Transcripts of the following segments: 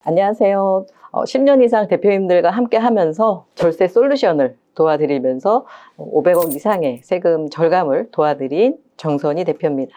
안녕하세요. 10년 이상 대표님들과 함께 하면서 절세 솔루션을 도와드리면서 500억 이상의 세금 절감을 도와드린 정선희 대표입니다.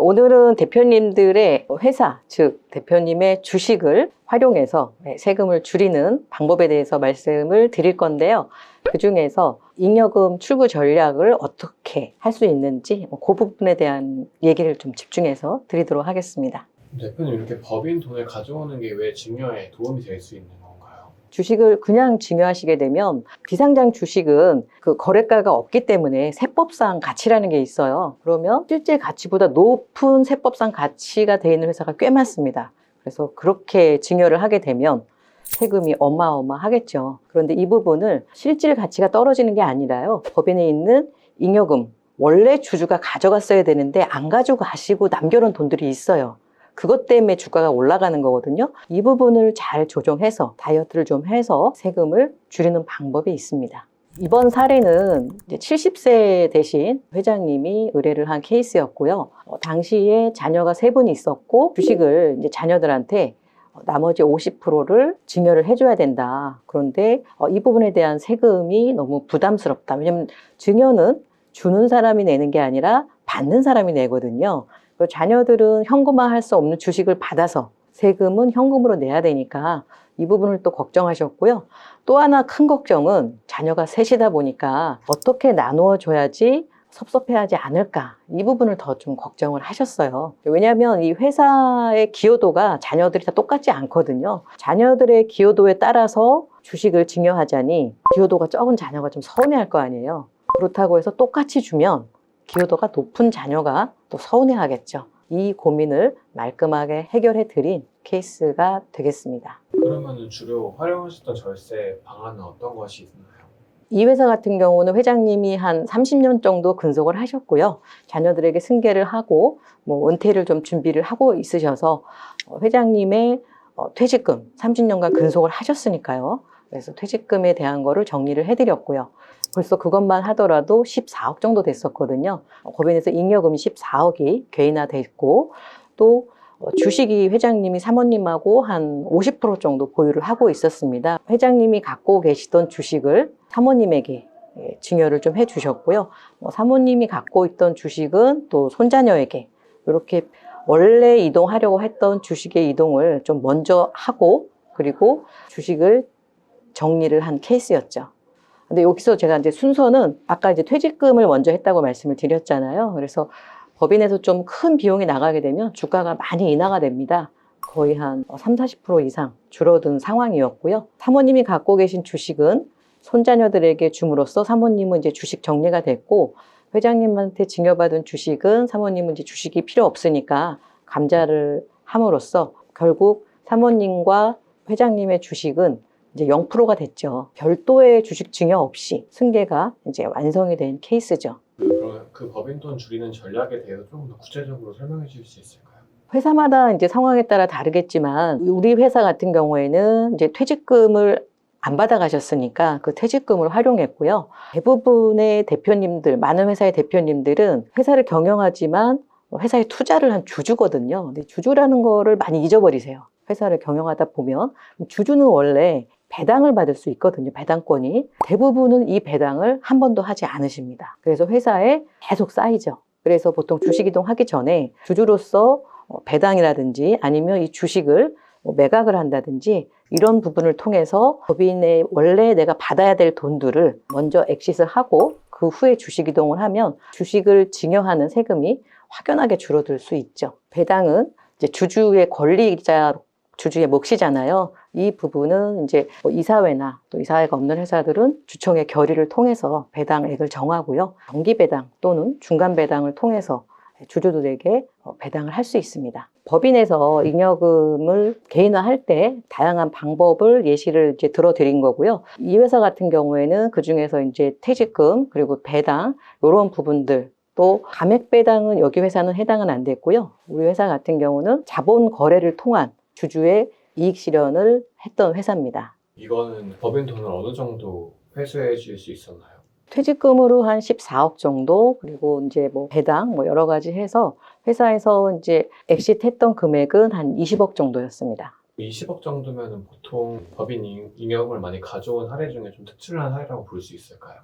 오늘은 대표님들의 회사, 즉 대표님의 주식을 활용해서 세금을 줄이는 방법에 대해서 말씀을 드릴 건데요. 그 중에서 잉여금 출구 전략을 어떻게 할 수 있는지 그 부분에 대한 얘기를 좀 집중해서 드리도록 하겠습니다. 대표님, 이렇게 법인 돈을 가져오는 게 왜 증여에 도움이 될 수 있는 건가요? 주식을 그냥 증여하시게 되면 비상장 주식은 그 거래가가 없기 때문에 세법상 가치라는 게 있어요. 그러면 실제 가치보다 높은 세법상 가치가 되어 있는 회사가 꽤 많습니다. 그래서 그렇게 증여를 하게 되면 세금이 어마어마하겠죠. 그런데 이 부분을 실질 가치가 떨어지는 게 아니라요. 법인에 있는 잉여금, 원래 주주가 가져갔어야 되는데 안 가져가시고 남겨놓은 돈들이 있어요. 그것 때문에 주가가 올라가는 거거든요. 이 부분을 잘 조정해서 다이어트를 좀 해서 세금을 줄이는 방법이 있습니다. 이번 사례는 이제 70세 대신 회장님이 의뢰를 한 케이스였고요. 당시에 자녀가 3분이 있었고 주식을 이제 자녀들한테 나머지 50%를 증여를 해줘야 된다. 그런데 이 부분에 대한 세금이 너무 부담스럽다. 왜냐하면 증여는 주는 사람이 내는 게 아니라 받는 사람이 내거든요. 자녀들은 현금화할 수 없는 주식을 받아서 세금은 현금으로 내야 되니까 이 부분을 또 걱정하셨고요. 또 하나 큰 걱정은 자녀가 셋이다 보니까 어떻게 나누어 줘야지 섭섭해하지 않을까, 이 부분을 더 좀 걱정을 하셨어요. 왜냐하면 이 회사의 기여도가 자녀들이 다 똑같지 않거든요. 자녀들의 기여도에 따라서 주식을 증여하자니 기여도가 적은 자녀가 좀 서운해할 거 아니에요. 그렇다고 해서 똑같이 주면 기여도가 높은 자녀가 또 서운해하겠죠. 이 고민을 말끔하게 해결해 드린 케이스가 되겠습니다. 그러면 주로 활용하셨던 절세 방안은 어떤 것이 있나요? 이 회사 같은 경우는 회장님이 한 30년 정도 근속을 하셨고요. 자녀들에게 승계를 하고 은퇴를 좀 준비를 하고 있으셔서 회장님의 퇴직금 30년간 근속을 하셨으니까요. 그래서 퇴직금에 대한 거를 정리를 해드렸고요. 벌써 그것만 하더라도 14억 정도 됐었거든요. 법인에서 잉여금이 14억이 개인화됐고 또 주식이 회장님이 사모님하고 한 50% 정도 보유를 하고 있었습니다. 회장님이 갖고 계시던 주식을 사모님에게 증여를 좀 해주셨고요. 사모님이 갖고 있던 주식은 또 손자녀에게 이렇게 원래 이동하려고 했던 주식의 이동을 좀 먼저 하고 그리고 주식을 정리를 한 케이스였죠. 근데 여기서 제가 이제 순서는 아까 이제 퇴직금을 먼저 했다고 말씀을 드렸잖아요. 그래서 법인에서 좀 큰 비용이 나가게 되면 주가가 많이 인하가 됩니다. 거의 한 30-40% 이상 줄어든 상황이었고요. 사모님이 갖고 계신 주식은 손자녀들에게 줌으로써 사모님은 이제 주식 정리가 됐고 회장님한테 증여받은 주식은 사모님은 이제 주식이 필요 없으니까 감자를 함으로써 결국 사모님과 회장님의 주식은 이제 0%가 됐죠. 별도의 주식 증여 없이 승계가 이제 완성이 된 케이스죠. 그럼 그 법인 돈 줄이는 전략에 대해서 조금 더 구체적으로 설명해 주실 수 있을까요? 회사마다 이제 상황에 따라 다르겠지만 우리 회사 같은 경우에는 이제 퇴직금을 안 받아가셨으니까 그 퇴직금을 활용했고요. 대부분의 대표님들, 많은 회사의 대표님들은 회사를 경영하지만 회사에 투자를 한 주주거든요. 근데 주주라는 거를 많이 잊어버리세요. 회사를 경영하다 보면 주주는 원래 배당을 받을 수 있거든요. 배당권이. 대부분은 이 배당을 한 번도 하지 않으십니다. 그래서 회사에 계속 쌓이죠. 그래서 보통 주식 이동하기 전에 주주로서 배당이라든지 아니면 이 주식을 매각을 한다든지 이런 부분을 통해서 법인에 원래 내가 받아야 될 돈들을 먼저 엑싯을 하고 그 후에 주식 이동을 하면 주식을 증여하는 세금이 확연하게 줄어들 수 있죠. 배당은 이제 주주의 권리자, 주주의 몫이잖아요. 이 부분은 이제 이사회나 또 이사회가 없는 회사들은 주총의 결의를 통해서 배당액을 정하고요. 정기 배당 또는 중간 배당을 통해서 주주들에게 배당을 할 수 있습니다. 법인에서 잉여금을 개인화할 때 다양한 방법을 예시를 이제 들어드린 거고요. 이 회사 같은 경우에는 그 중에서 이제 퇴직금 그리고 배당 이런 부분들 또 감액 배당은 여기 회사는 해당은 안 됐고요. 우리 회사 같은 경우는 자본 거래를 통한 주주의 이익 실현을 했던 회사입니다. 이거는 법인 돈을 어느 정도 회수해 줄 수 있었나요? 퇴직금으로 한 14억 정도, 그리고 이제 배당 여러 가지 해서 회사에서 이제 엑싯 했던 금액은 한 20억 정도였습니다. 20억 정도면은 보통 법인 잉여금을 많이 가져온 사례 중에 좀 특출난 사례라고 볼 수 있을까요?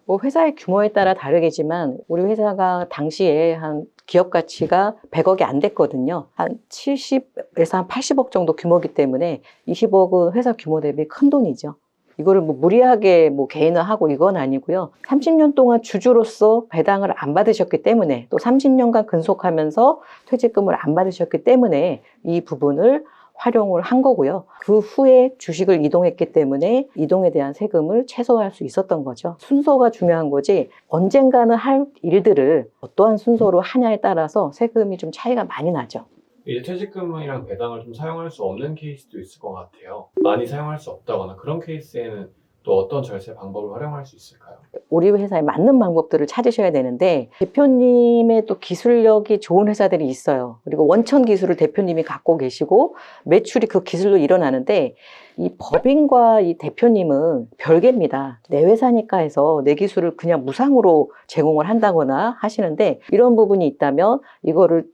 뭐 회사의 규모에 따라 다르겠지만 우리 회사가 당시에 한 기업 가치가 100억이 안 됐거든요. 한 70에서 한 80억 정도 규모이기 때문에 20억은 회사 규모 대비 큰 돈이죠. 이거를 뭐 무리하게 뭐 개인화하고 이건 아니고요. 30년 동안 주주로서 배당을 안 받으셨기 때문에 또 30년간 근속하면서 퇴직금을 안 받으셨기 때문에 이 부분을 활용을 한 거고요. 그 후에 주식을 이동했기 때문에 이동에 대한 세금을 최소화할 수 있었던 거죠. 순서가 중요한 거지 언젠가는 할 일들을 어떠한 순서로 하냐에 따라서 세금이 좀 차이가 많이 나죠. 이제 퇴직금이랑 배당을 좀 사용할 수 없는 케이스도 있을 것 같아요. 많이 사용할 수 없다거나 그런 케이스에는 또 어떤 절세 방법을 활용할 수 있을까요? 우리 회사에 맞는 방법들을 찾으셔야 되는데 대표님의 또 기술력이 좋은 회사들이 있어요. 그리고 원천 기술을 대표님이 갖고 계시고 매출이 그 기술로 일어나는데 이 법인과 이 대표님은 별개입니다. 내 회사니까 해서 내 기술을 그냥 무상으로 제공을 한다거나 하시는데 이런 부분이 있다면 이거를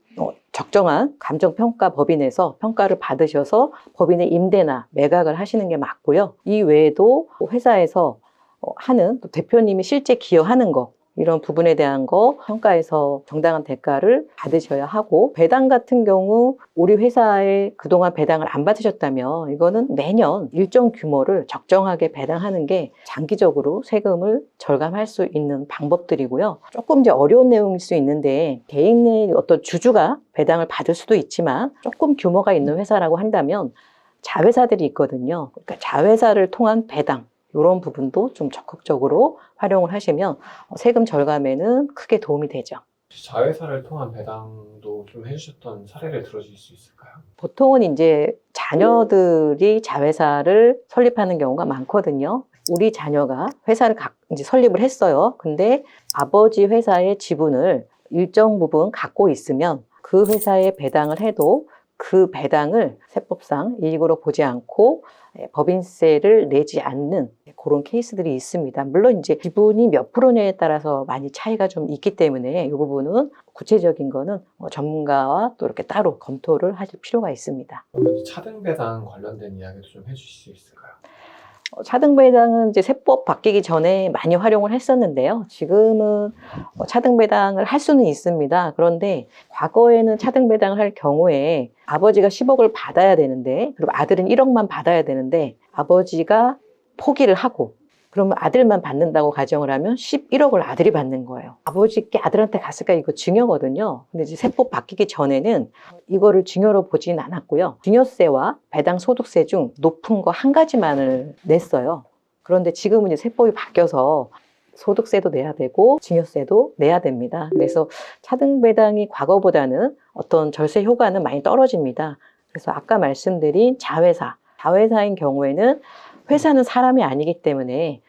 적정한 감정평가 법인에서 평가를 받으셔서 법인의 임대나 매각을 하시는 게 맞고요. 이 외에도 회사에서 하는 또 대표님이 실제 기여하는 거 이런 부분에 대한 거 평가해서 정당한 대가를 받으셔야 하고 배당 같은 경우 우리 회사에 그동안 배당을 안 받으셨다면 이거는 매년 일정 규모를 적정하게 배당하는 게 장기적으로 세금을 절감할 수 있는 방법들이고요. 조금 이제 어려운 내용일 수 있는데 개인의 어떤 주주가 배당을 받을 수도 있지만 조금 규모가 있는 회사라고 한다면 자회사들이 있거든요. 그러니까 자회사를 통한 배당 이런 부분도 좀 적극적으로 활용을 하시면 세금 절감에는 크게 도움이 되죠. 자회사를 통한 배당도 좀 해주셨던 사례를 들어주실 수 있을까요? 보통은 이제 자녀들이 자회사를 설립하는 경우가 많거든요. 우리 자녀가 회사를 이제 설립을 했어요. 근데 아버지 회사의 지분을 일정 부분 갖고 있으면 그 회사에 배당을 해도 그 배당을 세법상 이익으로 보지 않고 법인세를 내지 않는 그런 케이스들이 있습니다. 물론 이제 지분이 몇 프로냐에 따라서 많이 차이가 좀 있기 때문에 이 부분은 구체적인 거는 전문가와 또 이렇게 따로 검토를 하실 필요가 있습니다. 그러면 차등 배당 관련된 이야기도 좀 해주실 수 있을까요? 차등 배당은 이제 세법 바뀌기 전에 많이 활용을 했었는데요. 지금은 차등 배당을 할 수는 있습니다. 그런데 과거에는 차등 배당을 할 경우에 아버지가 10억을 받아야 되는데 그리고 아들은 1억만 받아야 되는데 아버지가 포기를 하고 그러면 아들만 받는다고 가정을 하면 11억을 아들이 받는 거예요. 아버지께 아들한테 갔을까 이거 증여거든요. 근데 이제 세법 바뀌기 전에는 이거를 증여로 보진 않았고요. 증여세와 배당 소득세 중 높은 거 한 가지만을 냈어요. 그런데 지금은 이제 세법이 바뀌어서 소득세도 내야 되고 증여세도 내야 됩니다. 그래서 차등 배당이 과거보다는 어떤 절세 효과는 많이 떨어집니다. 그래서 아까 말씀드린 자회사인 경우에는 회사는 사람이 아니기 때문에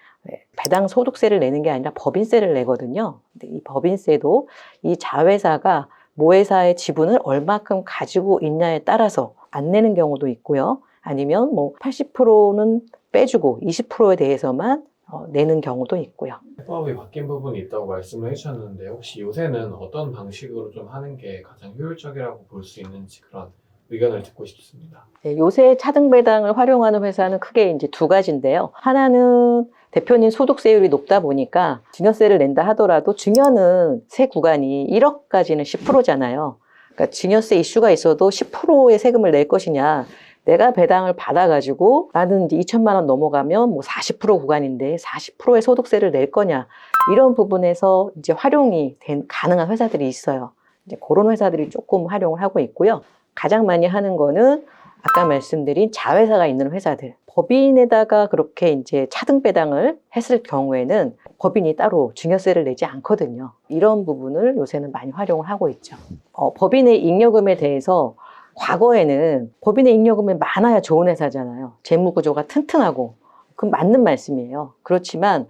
배당 소득세를 내는 게 아니라 법인세를 내거든요. 근데 이 법인세도 이 자회사가 모회사의 지분을 얼마큼 가지고 있냐에 따라서 안 내는 경우도 있고요. 아니면 뭐 80%는 빼주고 20%에 대해서만 내는 경우도 있고요. 세법이 바뀐 부분이 있다고 말씀을 해주셨는데 혹시 요새는 어떤 방식으로 좀 하는 게 가장 효율적이라고 볼 수 있는지 그런 의견을 듣고 싶습니다. 네, 요새 차등 배당을 활용하는 회사는 크게 이제 두 가지인데요. 하나는 대표님 소득세율이 높다 보니까 증여세를 낸다 하더라도 증여는 세 구간이 1억까지는 10%잖아요. 그러니까 증여세 이슈가 있어도 10%의 세금을 낼 것이냐. 내가 배당을 받아가지고 나는 이제 2천만 원 넘어가면 뭐 40% 구간인데 40%의 소득세를 낼 거냐. 이런 부분에서 이제 활용이 가능한 회사들이 있어요. 이제 그런 회사들이 조금 활용을 하고 있고요. 가장 많이 하는 거는 아까 말씀드린 자회사가 있는 회사들. 법인에다가 그렇게 이제 차등 배당을 했을 경우에는 법인이 따로 증여세를 내지 않거든요. 이런 부분을 요새는 많이 활용을 하고 있죠. 법인의 잉여금에 대해서 과거에는 법인의 잉여금이 많아야 좋은 회사잖아요. 재무구조가 튼튼하고. 그건 맞는 말씀이에요. 그렇지만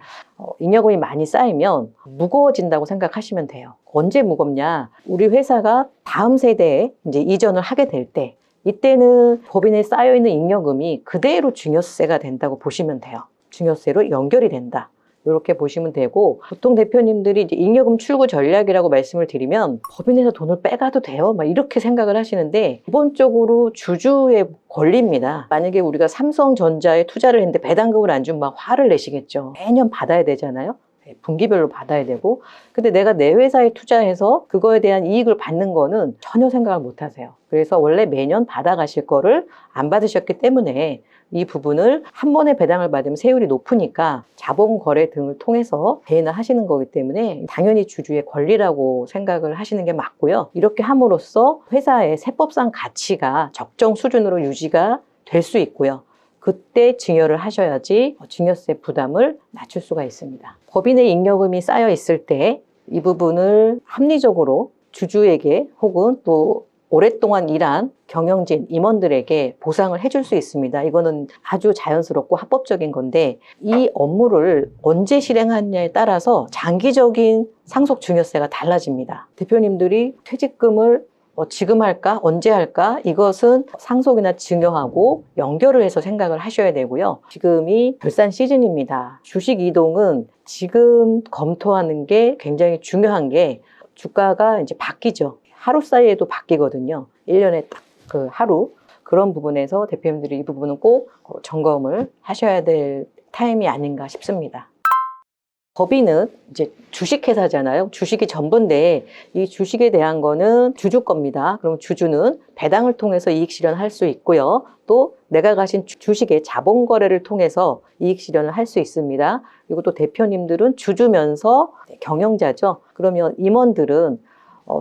잉여금이 많이 쌓이면 무거워진다고 생각하시면 돼요. 언제 무겁냐? 우리 회사가 다음 세대에 이제 이전을 하게 될 때 이때는 법인에 쌓여있는 잉여금이 그대로 증여세가 된다고 보시면 돼요. 증여세로 연결이 된다. 이렇게 보시면 되고, 보통 대표님들이 이제 잉여금 출구 전략이라고 말씀을 드리면 법인에서 돈을 빼가도 돼요, 막 이렇게 생각을 하시는데, 기본적으로 주주의 권리입니다. 만약에 우리가 삼성전자에 투자를 했는데 배당금을 안 주면 막 화를 내시겠죠. 매년 받아야 되잖아요. 분기별로 받아야 되고. 근데 내가 내 회사에 투자해서 그거에 대한 이익을 받는 거는 전혀 생각을 못 하세요. 그래서 원래 매년 받아가실 거를 안 받으셨기 때문에 이 부분을 한 번에 배당을 받으면 세율이 높으니까 자본 거래 등을 통해서 대인을 하시는 거기 때문에 당연히 주주의 권리라고 생각을 하시는 게 맞고요. 이렇게 함으로써 회사의 세법상 가치가 적정 수준으로 유지가 될 수 있고요. 그때 증여를 하셔야지 증여세 부담을 낮출 수가 있습니다. 법인의 잉여금이 쌓여 있을 때 이 부분을 합리적으로 주주에게 혹은 또 오랫동안 일한 경영진, 임원들에게 보상을 해줄 수 있습니다. 이거는 아주 자연스럽고 합법적인 건데, 이 업무를 언제 실행하느냐에 따라서 장기적인 상속 증여세가 달라집니다. 대표님들이 퇴직금을 지금 할까? 언제 할까? 이것은 상속이나 증여하고 연결을 해서 생각을 하셔야 되고요. 지금이 결산 시즌입니다. 주식 이동은 지금 검토하는 게 굉장히 중요한 게, 주가가 이제 바뀌죠. 하루 사이에도 바뀌거든요. 1년에 딱 그 하루. 그런 부분에서 대표님들이 이 부분은 꼭 점검을 하셔야 될 타임이 아닌가 싶습니다. 법인은 이제 주식회사잖아요. 주식이 전부인데 이 주식에 대한 거는 주주 겁니다. 그럼 주주는 배당을 통해서 이익 실현할 수 있고요. 또 내가 가진 주식의 자본 거래를 통해서 이익 실현을 할 수 있습니다. 그리고 또 대표님들은 주주면서 경영자죠. 그러면 임원들은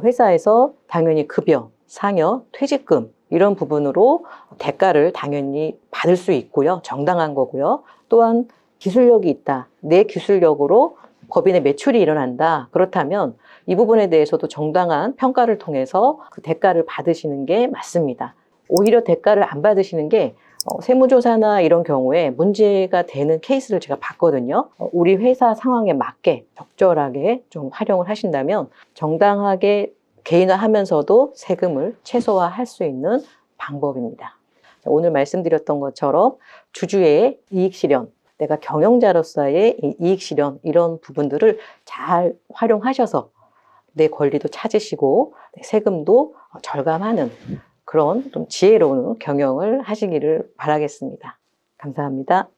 회사에서 당연히 급여, 상여, 퇴직금 이런 부분으로 대가를 당연히 받을 수 있고요. 정당한 거고요. 또한 기술력이 있다. 내 기술력으로 법인의 매출이 일어난다. 그렇다면 이 부분에 대해서도 정당한 평가를 통해서 그 대가를 받으시는 게 맞습니다. 오히려 대가를 안 받으시는 게 세무조사나 이런 경우에 문제가 되는 케이스를 제가 봤거든요. 우리 회사 상황에 맞게 적절하게 좀 활용을 하신다면 정당하게 개인화하면서도 세금을 최소화할 수 있는 방법입니다. 오늘 말씀드렸던 것처럼 주주의 이익 실현, 내가 경영자로서의 이익 실현 이런 부분들을 잘 활용하셔서 내 권리도 찾으시고 세금도 절감하는 그런 좀 지혜로운 경영을 하시기를 바라겠습니다. 감사합니다.